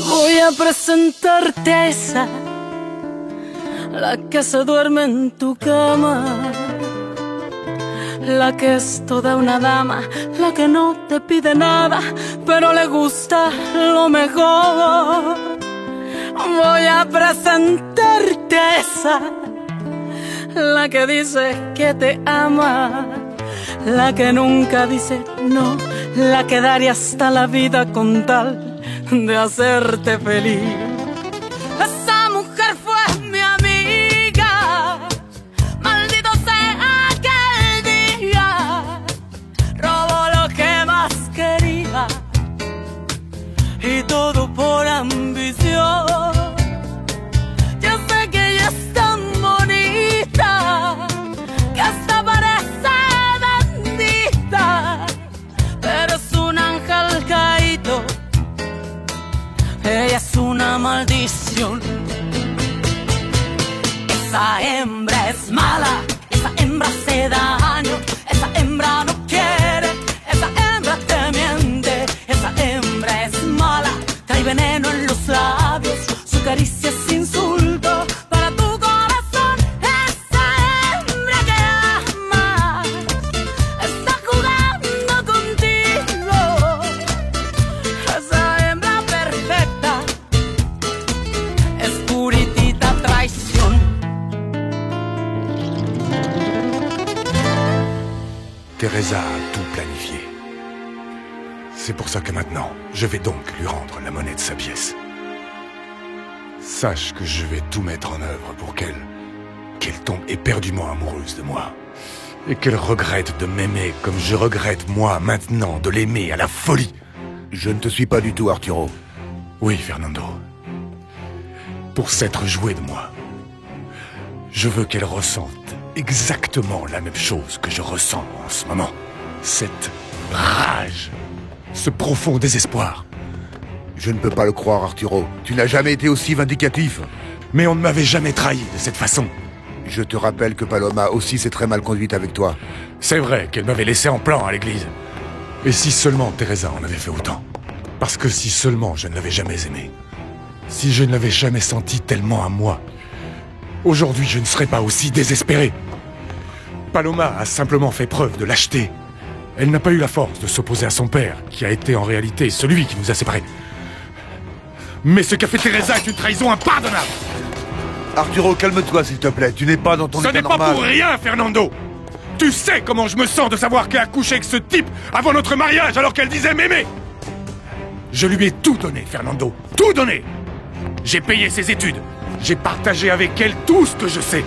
Voy a presentarte a esa, la que se duerme en tu cama, la que es toda una dama, la que no te pide nada, pero le gusta lo mejor. Voy a presentarte a esa, la que dice que te ama, la que nunca dice no, la que daría hasta la vida con tal de hacerte feliz. Esa mujer fue mi amiga, maldito sea aquel día, robó lo que más quería y todo por ambición. Yo sé que ella es tan bonita que hasta parece bendita, pero es un ángel caído. Ella es una maldición. Esa hembra es mala, esa hembra hace daño, esa hembra no quiere, esa hembra te miente, esa hembra es mala, trae veneno en los labios, su caricia es insulto para tu corazón. Esa hembra que ama está jugando contigo. Esa hembra perfecta es puritita traición. Teresa a tout planifié. C'est pour ça que maintenant, je vais donc lui rendre la monnaie de sa pièce. Sache que je vais tout mettre en œuvre pour qu'elle tombe éperdument amoureuse de moi. Et qu'elle regrette de m'aimer comme je regrette, moi, maintenant, de l'aimer à la folie. Je ne te suis pas du tout, Arturo. Oui, Fernando. Pour s'être joué de moi, je veux qu'elle ressente exactement la même chose que je ressens en ce moment. Cette rage, ce profond désespoir. Je ne peux pas le croire, Arturo. Tu n'as jamais été aussi vindicatif. Mais on ne m'avait jamais trahi de cette façon. Je te rappelle que Paloma aussi s'est très mal conduite avec toi. C'est vrai qu'elle m'avait laissé en plan à l'église. Et si seulement Teresa en avait fait autant. Parce que si seulement je ne l'avais jamais aimée. Si je ne l'avais jamais senti tellement à moi. Aujourd'hui, je ne serais pas aussi désespéré. Paloma a simplement fait preuve de lâcheté. Elle n'a pas eu la force de s'opposer à son père, qui a été en réalité celui qui nous a séparés. Mais ce qu'a fait Teresa est une trahison impardonnable. Arturo, calme-toi s'il te plaît. Tu n'es pas dans ton Ce état n'est pas normal. pour rien, Fernando. Tu sais comment je me sens de savoir qu'elle a couché avec ce type avant notre mariage alors qu'elle disait m'aimer. Je lui ai tout donné, Fernando. Tout donné. J'ai payé ses études. J'ai partagé avec elle tout ce que je sais.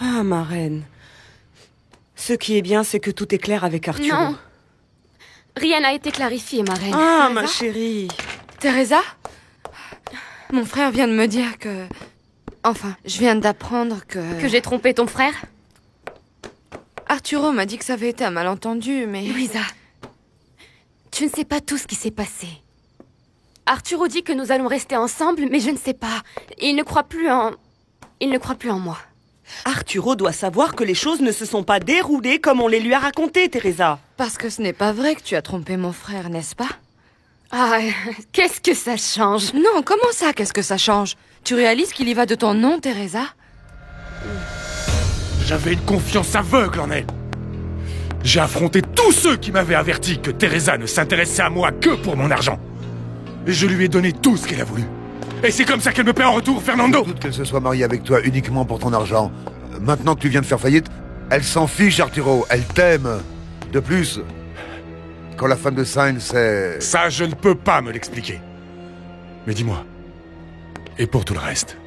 Ah, ma reine. Ce qui est bien, c'est que tout est clair avec Arturo. Non. Rien n'a été clarifié, ma reine. Ah, ma chérie. Teresa? Mon frère vient de me dire que... Enfin, je viens d'apprendre que... Que j'ai trompé ton frère? Arturo m'a dit que ça avait été un malentendu, mais... Louisa, tu ne sais pas tout ce qui s'est passé. Arturo dit que nous allons rester ensemble, mais je ne sais pas. Il ne croit plus en moi. Arturo doit savoir que les choses ne se sont pas déroulées comme on les lui a racontées, Teresa. Parce que ce n'est pas vrai que tu as trompé mon frère, n'est-ce pas? Ah, qu'est-ce que ça change? Non, comment ça, qu'est-ce que ça change? Tu réalises qu'il y va de ton nom, Teresa? J'avais une confiance aveugle en elle. J'ai affronté tous ceux qui m'avaient averti que Teresa ne s'intéressait à moi que pour mon argent. Et je lui ai donné tout ce qu'elle a voulu. Et c'est comme ça qu'elle me paie en retour, Fernando. Doute qu'elle se soit mariée avec toi uniquement pour ton argent. Maintenant que tu viens de faire faillite, elle s'en fiche, Arturo. Elle t'aime. De plus, quand la femme de Sainz, c'est... Ça, je ne peux pas me l'expliquer. Mais dis-moi, et pour tout le reste,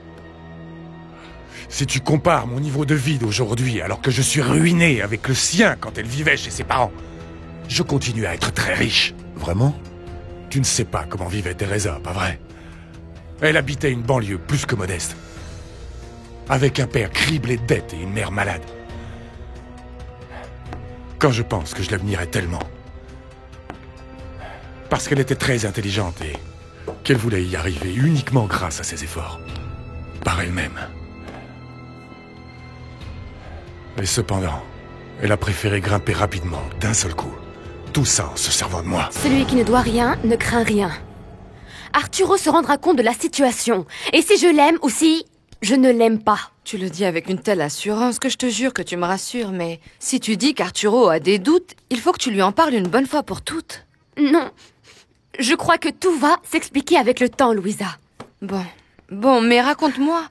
si tu compares mon niveau de vie d'aujourd'hui alors que je suis ruiné avec le sien quand elle vivait chez ses parents, je continue à être très riche. Vraiment? Tu ne sais pas comment vivait Teresa, pas vrai? Elle habitait une banlieue plus que modeste, avec un père criblé de dettes et une mère malade. Quand je pense que je l'admirais tellement, parce qu'elle était très intelligente et qu'elle voulait y arriver uniquement grâce à ses efforts, par elle-même. Et cependant, elle a préféré grimper rapidement, d'un seul coup. Tout ça en se servant de moi. Celui qui ne doit rien ne craint rien. Arturo se rendra compte de la situation. Et si je l'aime ou si je ne l'aime pas. Tu le dis avec une telle assurance que je te jure que tu me rassures, mais si tu dis qu'Arturo a des doutes, il faut que tu lui en parles une bonne fois pour toutes. Non. Je crois que tout va s'expliquer avec le temps, Louisa. Bon, mais raconte-moi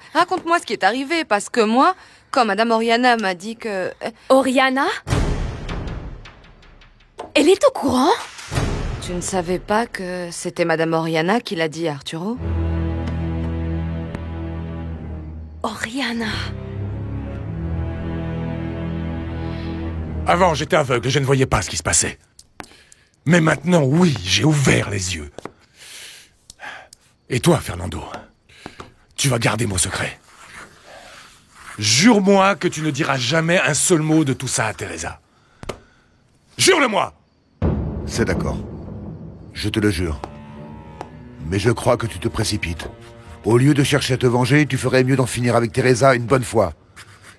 ce qui est arrivé, parce que moi, quand Madame Oriana m'a dit que... Oriana? Elle est au courant? Tu ne savais pas que c'était Madame Oriana qui l'a dit à Arturo? Oriana... Avant, j'étais aveugle, je ne voyais pas ce qui se passait. Mais maintenant, oui, j'ai ouvert les yeux. Et toi, Fernando, tu vas garder mon secret. Jure-moi que tu ne diras jamais un seul mot de tout ça à Teresa. Jure-le-moi! C'est d'accord. Je te le jure. Mais je crois que tu te précipites. Au lieu de chercher à te venger, tu ferais mieux d'en finir avec Teresa une bonne fois.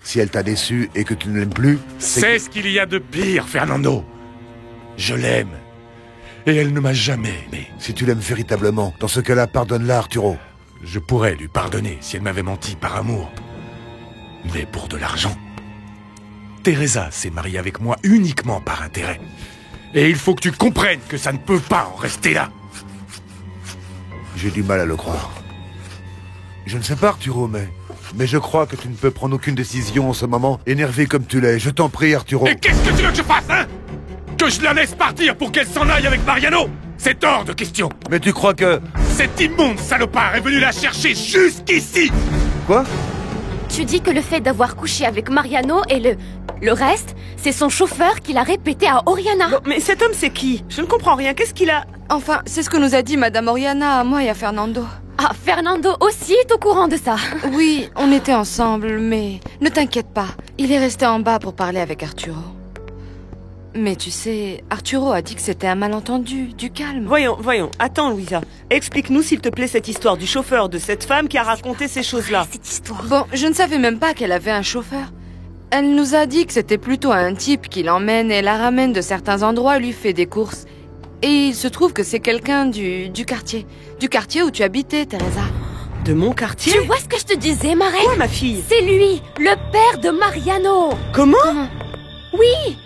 Si elle t'a déçu et que tu ne l'aimes plus... C'est ce qu'il y a de pire, Fernando. Je l'aime. Et elle ne m'a jamais aimé. Si tu l'aimes véritablement, dans ce cas-là, pardonne-la, Arturo. Je pourrais lui pardonner si elle m'avait menti par amour. Mais pour de l'argent. Teresa s'est mariée avec moi uniquement par intérêt. Et il faut que tu comprennes que ça ne peut pas en rester là. J'ai du mal à le croire. Je ne sais pas, Arturo, mais je crois que tu ne peux prendre aucune décision en ce moment, énervé comme tu l'es. Je t'en prie, Arturo. Et qu'est-ce que tu veux que je fasse, hein? Que je la laisse partir pour qu'elle s'en aille avec Mariano? C'est hors de question. Mais tu crois que... Cet immonde salopard est venu la chercher jusqu'ici. Quoi? Tu dis que le fait d'avoir couché avec Mariano et le reste, c'est son chauffeur qui l'a répété à Oriana. Bon, mais cet homme, c'est qui? Je ne comprends rien. Qu'est-ce qu'il a... Enfin, c'est ce que nous a dit Madame Oriana à moi et à Fernando. Ah, Fernando aussi est au courant de ça. Oui, on était ensemble, mais ne t'inquiète pas. Il est resté en bas pour parler avec Arturo. Mais tu sais, Arturo a dit que c'était un malentendu, du calme. Voyons. Attends, Louisa. Explique-nous, s'il te plaît, cette histoire du chauffeur de cette femme qui a raconté ces choses-là. Cette histoire. Bon, je ne savais même pas qu'elle avait un chauffeur. Elle nous a dit que c'était plutôt un type qui l'emmène et la ramène de certains endroits, lui fait des courses. Et il se trouve que c'est quelqu'un du quartier. Du quartier où tu habitais, Teresa. De mon quartier? Tu vois ce que je te disais, Marelle? Quoi, ma fille? C'est lui, le père de Mariano. Comment? Oui.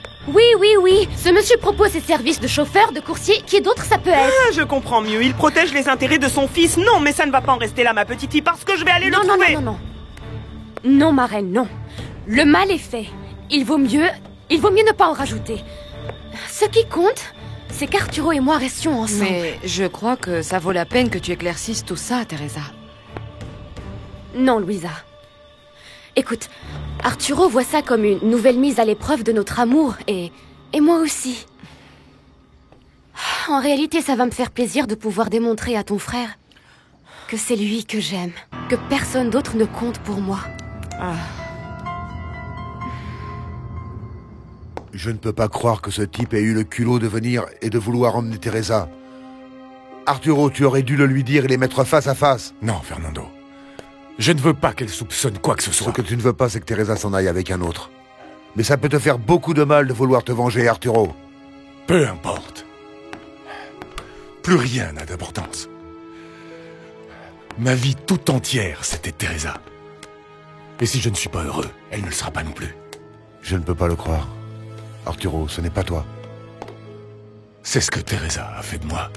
Ce monsieur propose ses services de chauffeur, de coursier, qui d'autre ça peut être? Ah, je comprends mieux. Il protège les intérêts de son fils. Non, mais ça ne va pas en rester là, ma petite fille, parce que je vais aller le trouver. Non, Marraine, non. Le mal est fait. Il vaut mieux ne pas en rajouter. Ce qui compte, c'est qu'Arturo et moi restions ensemble. Mais je crois que ça vaut la peine que tu éclaircisses tout ça, Teresa. Non, Louisa. Écoute, Arturo voit ça comme une nouvelle mise à l'épreuve de notre amour, et moi aussi. En réalité, ça va me faire plaisir de pouvoir démontrer à ton frère que c'est lui que j'aime, que personne d'autre ne compte pour moi. Je ne peux pas croire que ce type ait eu le culot de venir et de vouloir emmener Teresa. Arturo, tu aurais dû le lui dire et les mettre face à face. Non, Fernando. Je ne veux pas qu'elle soupçonne quoi que ce soit. Ce que tu ne veux pas, c'est que Teresa s'en aille avec un autre. Mais ça peut te faire beaucoup de mal de vouloir te venger, Arturo. Peu importe. Plus rien n'a d'importance. Ma vie tout entière, c'était Teresa. Et si je ne suis pas heureux, elle ne le sera pas non plus. Je ne peux pas le croire. Arturo, ce n'est pas toi. C'est ce que Teresa a fait de moi.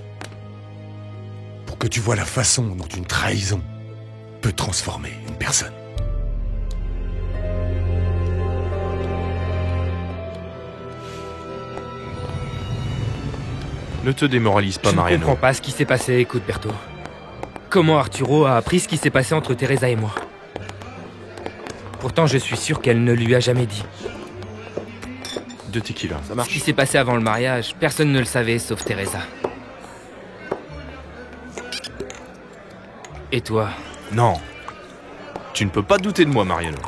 Pour que tu vois la façon dont une trahison peut transformer une personne. Ne te démoralise pas, Mariano. Je ne comprends pas ce qui s'est passé, écoute, Berto. Comment Arturo a appris ce qui s'est passé entre Teresa et moi? Pourtant, je suis sûr qu'elle ne lui a jamais dit. De tequila, ça Ce marche. qui s'est passé avant le mariage, personne ne le savait, sauf Teresa. Et toi? Non. Tu ne peux pas douter de moi, Mariano.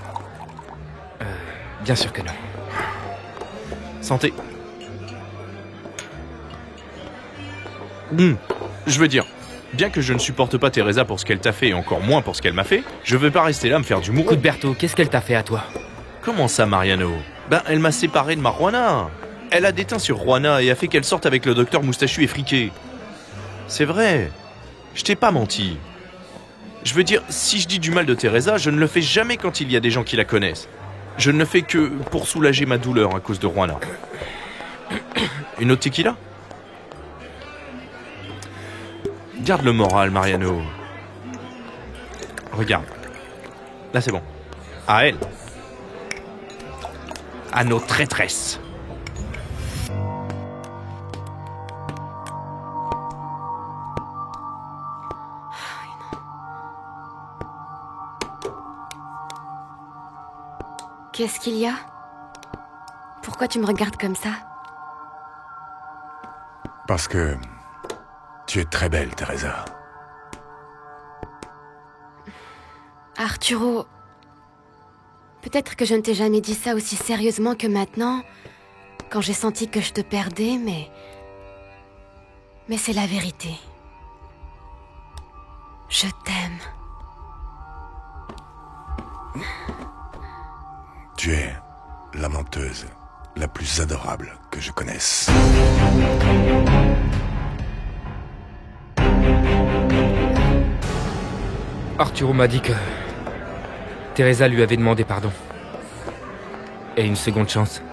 Bien sûr que non. Santé. Je veux dire, bien que je ne supporte pas Teresa pour ce qu'elle t'a fait et encore moins pour ce qu'elle m'a fait, je veux pas rester là à me faire du mourou. Écoute, Berto, qu'est-ce qu'elle t'a fait à toi? Comment ça, Mariano? Ben, elle m'a séparé de ma Juana. Elle a déteint sur Juana et a fait qu'elle sorte avec le docteur moustachu et friqué. C'est vrai. Je t'ai pas menti. Je veux dire, si je dis du mal de Teresa, je ne le fais jamais quand il y a des gens qui la connaissent. Je ne le fais que pour soulager ma douleur à cause de Juana. Une autre tequila? Garde le moral, Mariano. Regarde. Là, c'est bon. À elle. À nos traîtresses. Qu'est-ce qu'il y a? Pourquoi tu me regardes comme ça? Parce que tu es très belle, Teresa. Arturo, peut-être que je ne t'ai jamais dit ça aussi sérieusement que maintenant, quand j'ai senti que je te perdais, mais c'est la vérité. Je t'aime. Tu es la menteuse la plus adorable que je connaisse. Arturo m'a dit que Teresa lui avait demandé pardon. Et une seconde chance.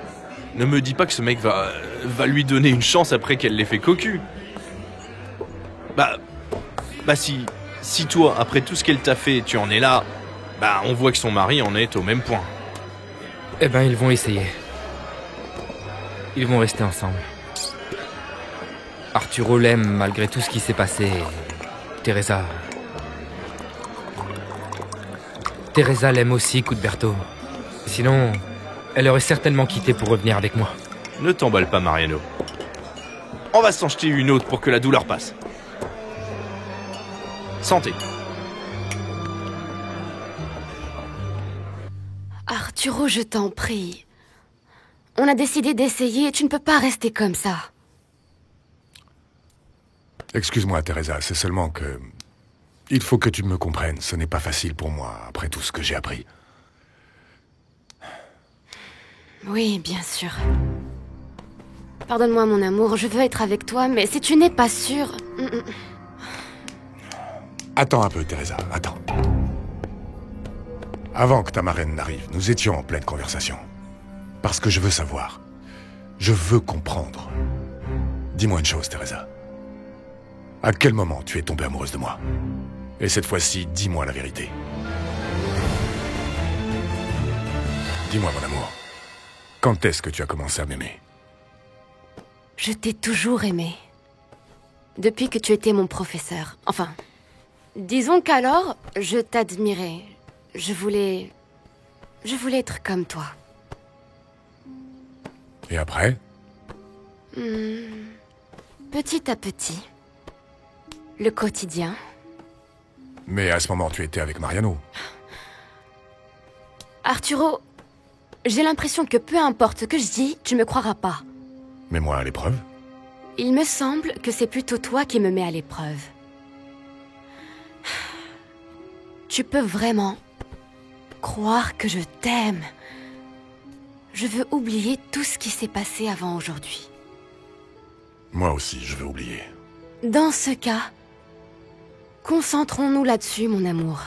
Ne me dis pas que ce mec va lui donner une chance après qu'elle l'ait fait cocu. Bah si toi, après tout ce qu'elle t'a fait, tu en es là, bah on voit que son mari en est au même point. Eh ben, ils vont essayer. Ils vont rester ensemble. Arturo l'aime malgré tout ce qui s'est passé. Teresa l'aime aussi, Cuthberto. Sinon, elle aurait certainement quitté pour revenir avec moi. Ne t'emballe pas, Mariano. On va s'en jeter une autre pour que la douleur passe. Santé. Arturo, je t'en prie. On a décidé d'essayer et tu ne peux pas rester comme ça. Excuse-moi, Teresa, c'est seulement que... Il faut que tu me comprennes, ce n'est pas facile pour moi, après tout ce que j'ai appris. Oui, bien sûr. Pardonne-moi, mon amour, je veux être avec toi, mais si tu n'es pas sûr... Attends un peu, Teresa, attends. Avant que ta marraine n'arrive, nous étions en pleine conversation. Parce que je veux savoir. Je veux comprendre. Dis-moi une chose, Teresa. À quel moment tu es tombée amoureuse de moi? Et cette fois-ci, dis-moi la vérité. Dis-moi, mon amour. Quand est-ce que tu as commencé à m'aimer? Je t'ai toujours aimé. Depuis que tu étais mon professeur. Enfin, disons qu'alors, je t'admirais. Je voulais être comme toi. Et après? Petit à petit. Le quotidien. Mais à ce moment, tu étais avec Mariano. Arturo, j'ai l'impression que peu importe ce que je dis, tu me croiras pas. Mets-moi à l'épreuve. Il me semble que c'est plutôt toi qui me mets à l'épreuve. Tu peux vraiment croire que je t'aime. Je veux oublier tout ce qui s'est passé avant aujourd'hui. Moi aussi, je veux oublier. Dans ce cas, concentrons-nous là-dessus, mon amour.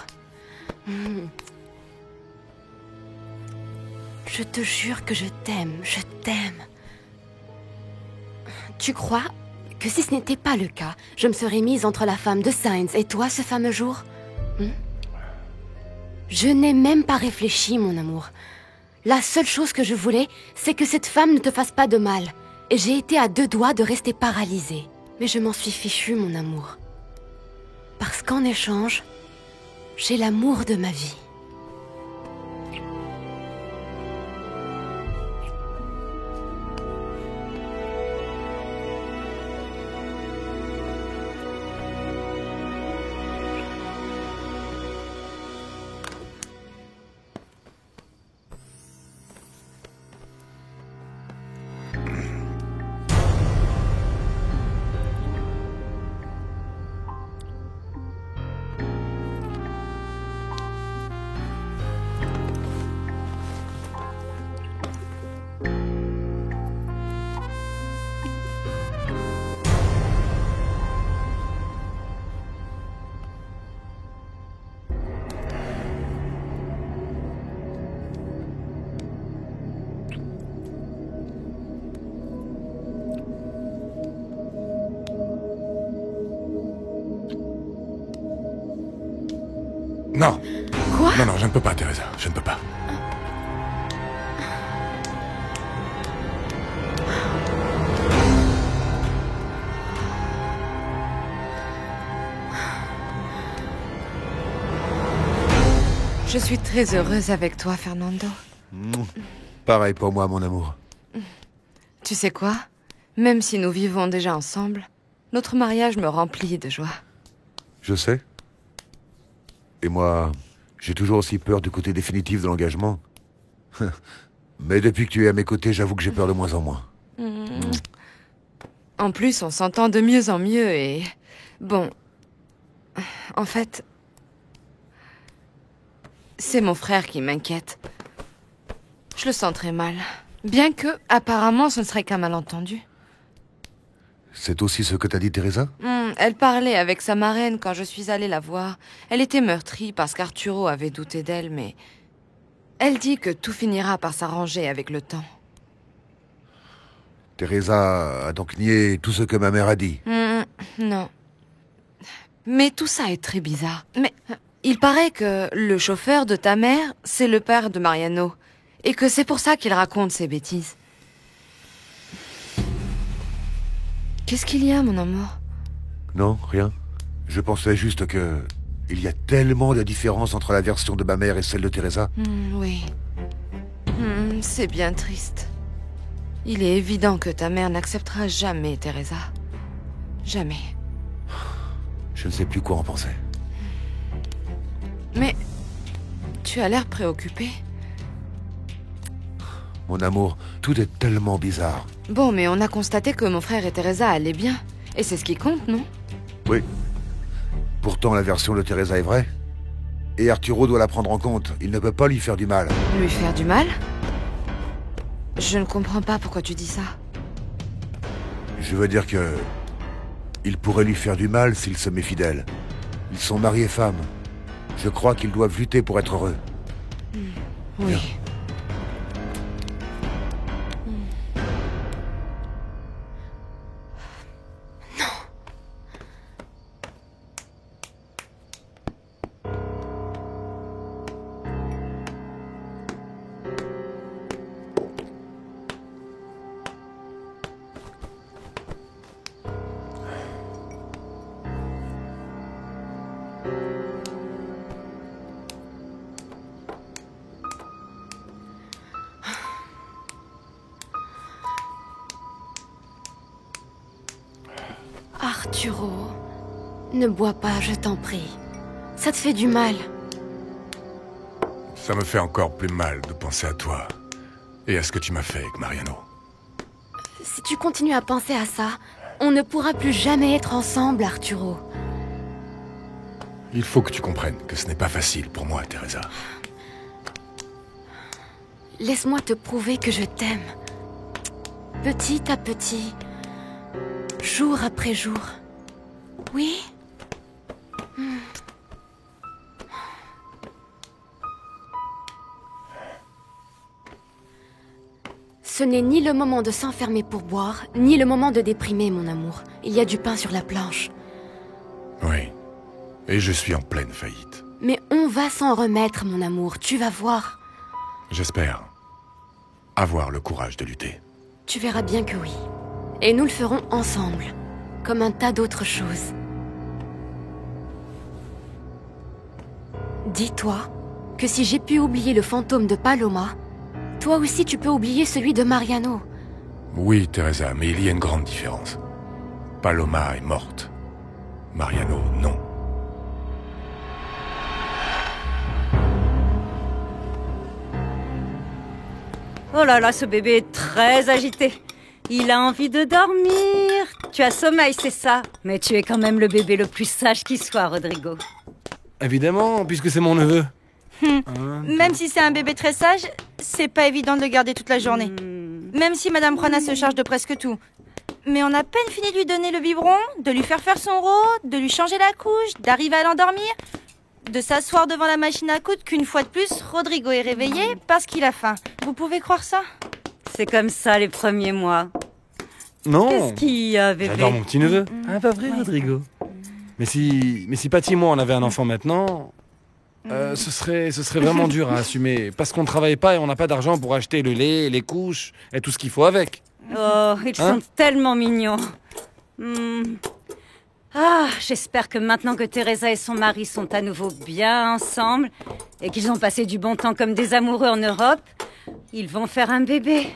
Je te jure que je t'aime, je t'aime. Tu crois que si ce n'était pas le cas, je me serais mise entre la femme de Sainz et toi ce fameux jour? Je n'ai même pas réfléchi, mon amour. La seule chose que je voulais, c'est que cette femme ne te fasse pas de mal. Et j'ai été à 2 doigts de rester paralysée. Mais je m'en suis fichue, mon amour. Parce qu'en échange, j'ai l'amour de ma vie. Non. Quoi? Non, je ne peux pas, Teresa. Je ne peux pas. Je suis très heureuse avec toi, Fernando. Pareil pour moi, mon amour. Tu sais quoi? Même si nous vivons déjà ensemble, notre mariage me remplit de joie. Je sais. Et moi, j'ai toujours aussi peur du côté définitif de l'engagement. Mais depuis que tu es à mes côtés, j'avoue que j'ai peur de moins en moins. En plus, on s'entend de mieux en mieux et... Bon... En fait... C'est mon frère qui m'inquiète. Je le sens très mal. Bien que, apparemment, ce ne serait qu'un malentendu. C'est aussi ce que t'as dit, Teresa? Elle parlait avec sa marraine quand je suis allée la voir. Elle était meurtrie parce qu'Arturo avait douté d'elle, mais... Elle dit que tout finira par s'arranger avec le temps. Teresa a donc nié tout ce que ma mère a dit. Non. Mais tout ça est très bizarre. Mais il paraît que le chauffeur de ta mère, c'est le père de Mariano. Et que c'est pour ça qu'il raconte ces bêtises. Qu'est-ce qu'il y a, mon amour? Non, rien. Je pensais juste que... Il y a tellement de différences entre la version de ma mère et celle de Teresa. Oui. C'est bien triste. Il est évident que ta mère n'acceptera jamais Teresa. Jamais. Je ne sais plus quoi en penser. Mais... Tu as l'air préoccupé. Mon amour, tout est tellement bizarre. Bon, mais on a constaté que mon frère et Teresa allaient bien. Et c'est ce qui compte, non? Oui. Pourtant, la version de Teresa est vraie. Et Arturo doit la prendre en compte. Il ne peut pas lui faire du mal. Lui faire du mal? Je ne comprends pas pourquoi tu dis ça. Je veux dire que... Il pourrait lui faire du mal s'il se met fidèle. Ils sont mari et femme. Je crois qu'ils doivent lutter pour être heureux. Oui. Bien. Arturo, ne bois pas, je t'en prie. Ça te fait du mal. Ça me fait encore plus mal de penser à toi et à ce que tu m'as fait avec Mariano. Si tu continues à penser à ça, on ne pourra plus jamais être ensemble, Arturo. Il faut que tu comprennes que ce n'est pas facile pour moi, Teresa. Laisse-moi te prouver que je t'aime. Petit à petit, jour après jour. Oui? Ce n'est ni le moment de s'enfermer pour boire, ni le moment de déprimer, mon amour. Il y a du pain sur la planche. Oui. Et je suis en pleine faillite. Mais on va s'en remettre, mon amour, tu vas voir. J'espère avoir le courage de lutter. Tu verras bien que oui. Et nous le ferons ensemble, comme un tas d'autres choses. Dis-toi que si j'ai pu oublier le fantôme de Paloma, toi aussi tu peux oublier celui de Mariano. Oui, Teresa, mais il y a une grande différence. Paloma est morte. Mariano, non. Oh là là, ce bébé est très agité. Il a envie de dormir. Tu as sommeil, c'est ça. Mais tu es quand même le bébé le plus sage qui soit, Rodrigo. Évidemment, puisque c'est mon neveu. Même si c'est un bébé très sage, c'est pas évident de le garder toute la journée. Même si Madame Juana se charge de presque tout. Mais on a peine fini de lui donner le biberon, de lui faire son rot, de lui changer la couche, d'arriver à l'endormir, de s'asseoir devant la machine à coudre qu'une fois de plus, Rodrigo est réveillé parce qu'il a faim. Vous pouvez croire ça? C'est comme ça les premiers mois. Non. Qu'est-ce qu'il y a, bébé? J'adore mon petit neveu. Ah, pas vrai, Rodrigo. Mais si Patty et moi on avait un enfant maintenant, Ce serait vraiment dur à assumer, parce qu'on ne travaille pas et on n'a pas d'argent pour acheter le lait, les couches et tout ce qu'il faut avec. Oh, ils sont tellement mignons. Ah, j'espère que maintenant que Teresa et son mari sont à nouveau bien ensemble et qu'ils ont passé du bon temps comme des amoureux en Europe, ils vont faire un bébé.